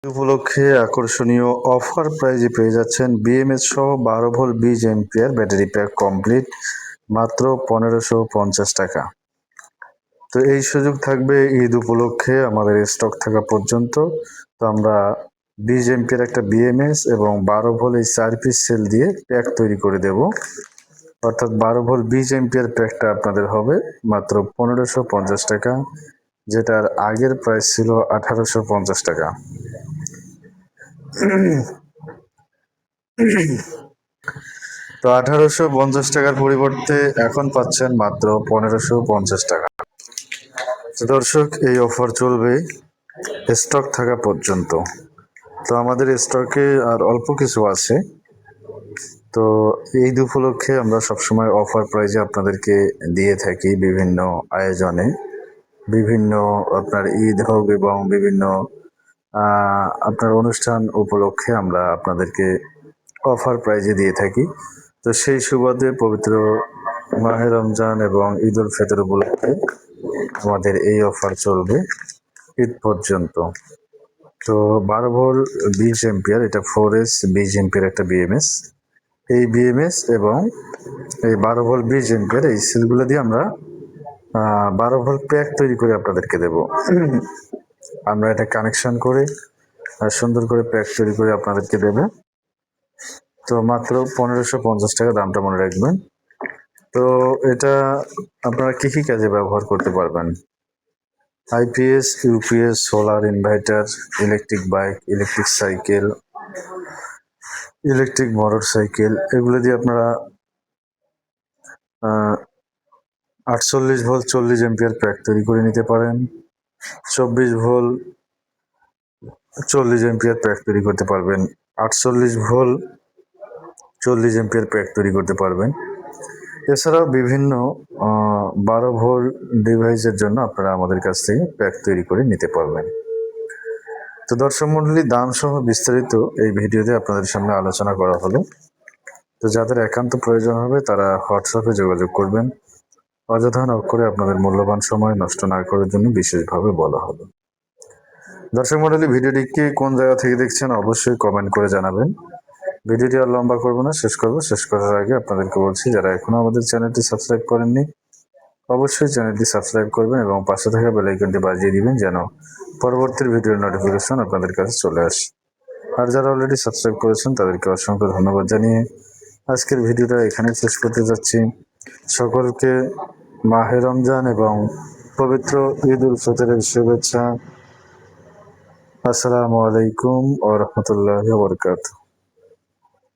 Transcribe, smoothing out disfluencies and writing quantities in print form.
উপলক্ষে আকর্ষণীয় অফার প্রাইজে পেয়ে যাচ্ছেন বিএমএস সহ 12 volt 20 ampere battery pack complete মাত্র 1550 টাকা। তো এই সুযোগ থাকবে ঈদ উপলক্ষে আমাদের স্টক থাকা পর্যন্ত। তো আমরা 20 এম্পিয়ার একটা বিএমএস এবং 12 ভোল্ট এই 4 পিস সেল দিয়ে প্যাক তৈরি করে দেব। অর্থাৎ 12 ভোল্ট 20 এম্পিয়ার প্যাকটা আপনাদের হবে মাত্র 1550 টাকা, যেটার আগের প্রাইস ছিল 1850 টাকা। তো 1850 টাকার পরিবর্তে এখন পাচ্ছেন মাত্র 1550 টাকা। তো দর্শক, এই অফার চলবে স্টক থাকা পর্যন্ত। তো আমাদের স্টকে আর অল্প কিছু আছে। তো ঈদ উপলক্ষে আমরা সবসময় অফার প্রাইজে আপনাদেরকে দিয়ে থাকি বিভিন্ন আয়োজনে, বিভিন্ন আপনার ঈদ হোক এবং বিভিন্ন আপনার অনুষ্ঠান উপলক্ষে আমরা আপনাদেরকে অফার প্রাইজে দিয়ে থাকি। তো সেই সুবাদে পবিত্র মাহে রমজান এবং ঈদ উল ফিতর উপলক্ষে আমাদের এই অফার চলবে ঈদ পর্যন্ত। তো 12 ভোল্ট 20 এম্পিয়ার, এটা 4S 20 এম্পিয়ার একটা বিএমএস। এই বিএমএস এবং এই 12 ভোল্ট 20 এম্পিয়ার এই সেলগুলো দিয়ে আমরা 12 ভোল্ট প্যাক তৈরি করে আপনাদেরকে দেব। আমরা এটা কানেকশন করে সুন্দর করে প্যাক তৈরি করে আপনাদেরকে দেবে। তো মাত্র 1550 টাকা, দামটা মনে রাখবেন। তো এটা আপনারা কি কি কাজে ব্যবহার করতে পারবেন? IPS, UPS, solar inverter, electric bike, electric cycle, electric motor cycle, এগুলো দিয়ে আপনারা 48 ভোল্ট 40 এম্পিয়ার প্যাক তৈরি করে নিতে পারেন। 24 ভোল্ট 40 এম্পিয়ার প্যাক তৈরি করতে পারবেন। 48 ভোল্ট 40 এম্পিয়ার প্যাক তৈরি করতে পারবেন। এছাড়াও বিভিন্ন 12 ভোল্ট ডিভাইসের জন্য আপনারা আমাদের কাছ থেকে প্যাক তৈরি করে নিতে পারবেন। তো দর্শক মণ্ডলী, দাম সহ বিস্তারিত এই ভিডিওতে আপনাদের সামনে আলোচনা করা হলো। তো যাদের একান্ত প্রয়োজন হবে তারা হোয়াটসঅ্যাপে যোগাযোগ করবেন। অযথা নক করে আপনাদের মূল্যবান সময় নষ্ট না করার জন্য বিশেষভাবে বলা হলো। দর্শক মণ্ডলী, ভিডিওটিকে কোন জায়গা থেকে দেখছেন অবশ্যই কমেন্ট করে জানাবেন। ভিডিওটি আর লম্বা করবো না, শেষ করবো। শেষ করার আগে আপনাদেরকে বলছি, যারা এখনো আমাদের চ্যানেলটি সাবস্ক্রাইব করেননি অবশ্যই চ্যানেলটি সাবস্ক্রাইব করবেন এবং পাশে থাকা বেল আইকনটি বাজিয়ে দিবেন যেন পরবর্তী ভিডিওর নোটিফিকেশন আপনাদের কাছে চলে আসে। আর যারা অলরেডি সাবস্ক্রাইব করেছেন তাদেরকে অসংখ্য ধন্যবাদ জানিয়ে আজকের ভিডিওটা এখানে শেষ করতে যাচ্ছি। সকলকে মাহে রমজান এবং পবিত্র ঈদ উল ফিতরের শুভেচ্ছা। আসসালামু আলাইকুম ওয়া রাহমাতুল্লাহি ওয়া বারাকাতুহু।